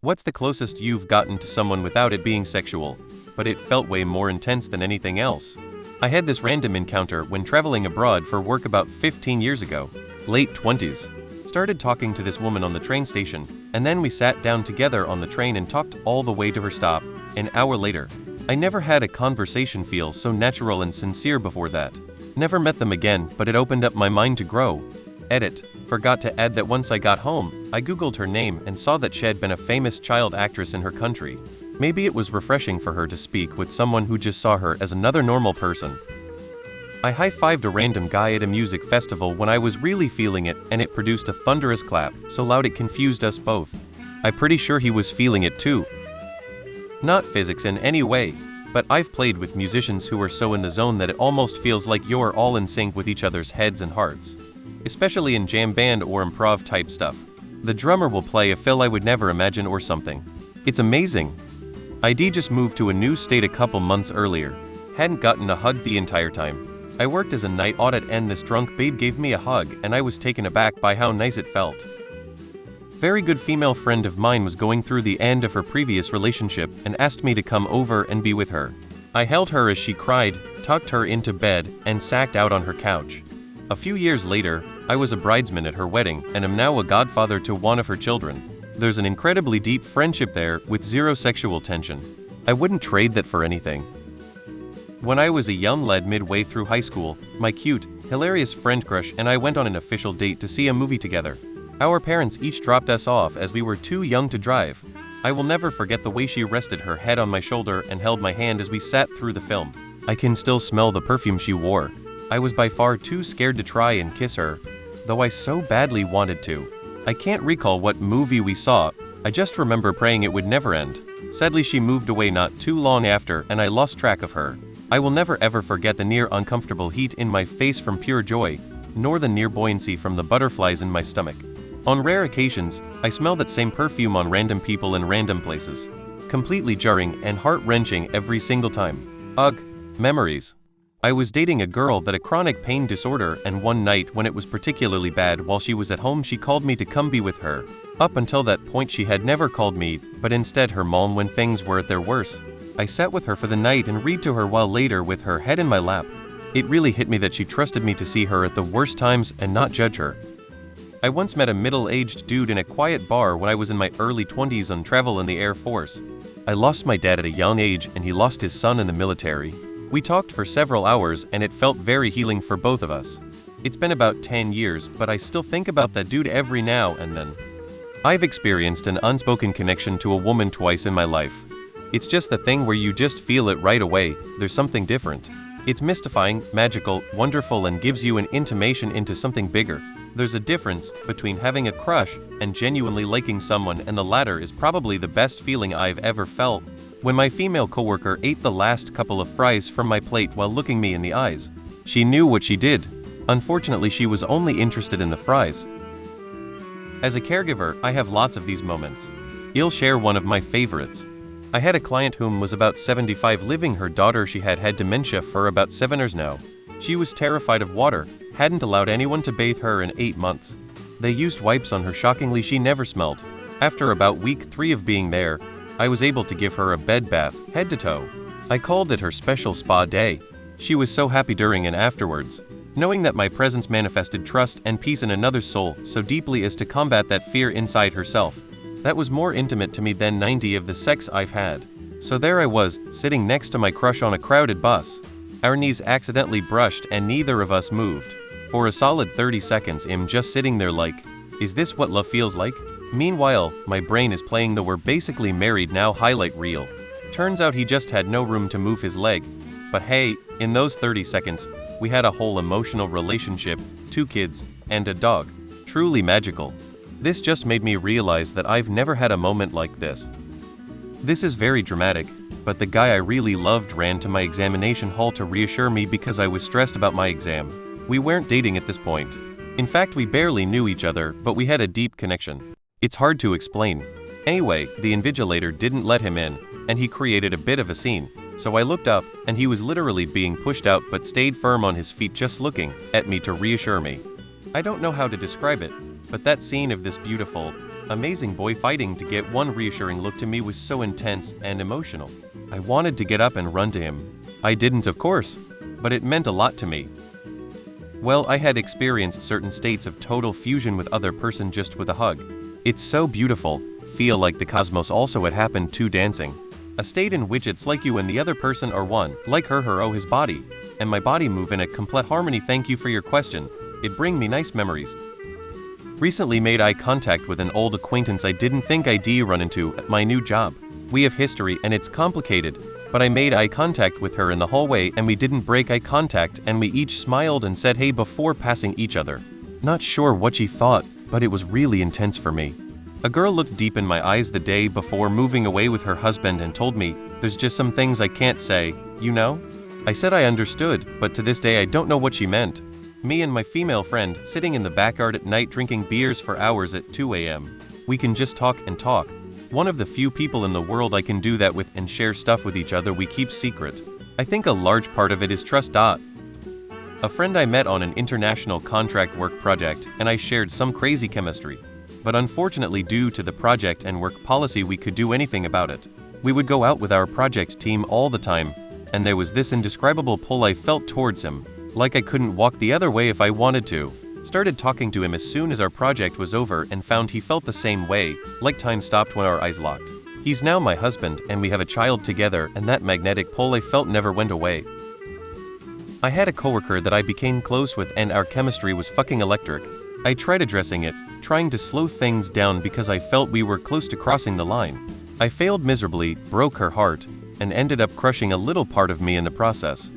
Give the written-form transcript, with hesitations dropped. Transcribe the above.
What's the closest you've gotten to someone without it being sexual, but it felt way more intense than anything else? I had this random encounter when traveling abroad for work about 15 years ago, late 20s. Started talking to this woman on the train station, and then we sat down together on the train and talked all the way to her stop, an hour later. I never had a conversation feel so natural and sincere before that. Never met them again, but it opened up my mind to grow. Edit. Forgot to add that once I got home, I googled her name and saw that she had been a famous child actress in her country. Maybe it was refreshing for her to speak with someone who just saw her as another normal person. I high-fived a random guy at a music festival when I was really feeling it, and it produced a thunderous clap, so loud it confused us both. I'm pretty sure he was feeling it too. Not physics in any way, but I've played with musicians who are so in the zone that it almost feels like you're all in sync with each other's heads and hearts. Especially in jam band or improv type stuff. The drummer will play a fill I would never imagine or something. It's amazing. ID just moved to a new state a couple months earlier. Hadn't gotten a hug the entire time. I worked as a night audit and this drunk babe gave me a hug and I was taken aback by how nice it felt. Very good female friend of mine was going through the end of her previous relationship and asked me to come over and be with her. I held her as she cried, tucked her into bed, and sacked out on her couch. A few years later, I was a bridesman at her wedding and am now a godfather to one of her children. There's an incredibly deep friendship there with zero sexual tension. I wouldn't trade that for anything. When I was a young lad midway through high school, my cute, hilarious friend crush and I went on an official date to see a movie together. Our parents each dropped us off as we were too young to drive. I will never forget the way she rested her head on my shoulder and held my hand as we sat through the film. I can still smell the perfume she wore. I was by far too scared to try and kiss her, though I so badly wanted to. I can't recall what movie we saw, I just remember praying it would never end. Sadly she moved away not too long after and I lost track of her. I will never ever forget the near uncomfortable heat in my face from pure joy, nor the near buoyancy from the butterflies in my stomach. On rare occasions, I smell that same perfume on random people in random places. Completely jarring and heart-wrenching every single time. Ugh, memories. I was dating a girl that had a chronic pain disorder and one night when it was particularly bad while she was at home she called me to come be with her. Up until that point she had never called me, but instead her mom when things were at their worst. I sat with her for the night and read to her while later with her head in my lap. It really hit me that she trusted me to see her at the worst times and not judge her. I once met a middle-aged dude in a quiet bar when I was in my early 20s on travel in the Air Force. I lost my dad at a young age and he lost his son in the military. We talked for several hours and it felt very healing for both of us. It's been about 10 years, but I still think about that dude every now and then. I've experienced an unspoken connection to a woman twice in my life. It's just the thing where you just feel it right away, there's something different. It's mystifying, magical, wonderful and gives you an intimation into something bigger. There's a difference between having a crush and genuinely liking someone, and the latter is probably the best feeling I've ever felt. When my female coworker ate the last couple of fries from my plate while looking me in the eyes. She knew what she did. Unfortunately, she was only interested in the fries. As a caregiver, I have lots of these moments. I'll share one of my favorites. I had a client whom was about 75 living her daughter. She had had dementia for about 7 years now. She was terrified of water, hadn't allowed anyone to bathe her in 8 months. They used wipes on her. Shockingly, she never smelled. After about week 3 of being there, I was able to give her a bed bath, head to toe. I called it her special spa day. She was so happy during and afterwards, knowing that my presence manifested trust and peace in another's soul so deeply as to combat that fear inside herself. That was more intimate to me than 90 of the sex I've had. So there I was, sitting next to my crush on a crowded bus. Our knees accidentally brushed and neither of us moved. For a solid 30 seconds I'm just sitting there like, is this what love feels like? Meanwhile, my brain is playing the "we're basically married now" highlight reel. Turns out he just had no room to move his leg. But hey, in those 30 seconds, we had a whole emotional relationship, 2 kids, and a dog. Truly magical. This just made me realize that I've never had a moment like this. This is very dramatic, but the guy I really loved ran to my examination hall to reassure me because I was stressed about my exam. We weren't dating at this point. In fact, we barely knew each other, but we had a deep connection. It's hard to explain. Anyway, the invigilator didn't let him in, and he created a bit of a scene. So I looked up, and he was literally being pushed out but stayed firm on his feet just looking at me to reassure me. I don't know how to describe it, but that scene of this beautiful, Amazing boy fighting to get one reassuring look to me was so intense and emotional. I wanted to get up and run to him. I didn't, of course, but it meant a lot to me. Well, I had experienced certain states of total fusion with other person just with a hug. It's so beautiful, feel like the cosmos also had happened to dancing. A state in which it's like you and the other person are one, like her oh his body, and my body move in a complete harmony. Thank you for your question, it bring me nice memories. Recently made eye contact with an old acquaintance I didn't think I'd run into at my new job. We have history and it's complicated, but I made eye contact with her in the hallway and we didn't break eye contact and we each smiled and said hey before passing each other. Not sure what she thought, but it was really intense for me. A girl looked deep in my eyes the day before moving away with her husband and told me, there's just some things I can't say, you know? I said I understood, but to this day I don't know what she meant. Me and my female friend, sitting in the backyard at night drinking beers for hours at 2 a.m. We can just talk and talk. One of the few people in the world I can do that with and share stuff with each other we keep secret. I think a large part of it is trust. A friend I met on an international contract work project and I shared some crazy chemistry. But unfortunately due to the project and work policy we could do anything about it. We would go out with our project team all the time, and there was this indescribable pull I felt towards him. Like I couldn't walk the other way if I wanted to. Started talking to him as soon as our project was over and found he felt the same way, like time stopped when our eyes locked. He's now my husband and we have a child together and that magnetic pull I felt never went away. I had a coworker that I became close with and our chemistry was fucking electric. I tried addressing it, trying to slow things down because I felt we were close to crossing the line. I failed miserably, broke her heart, and ended up crushing a little part of me in the process.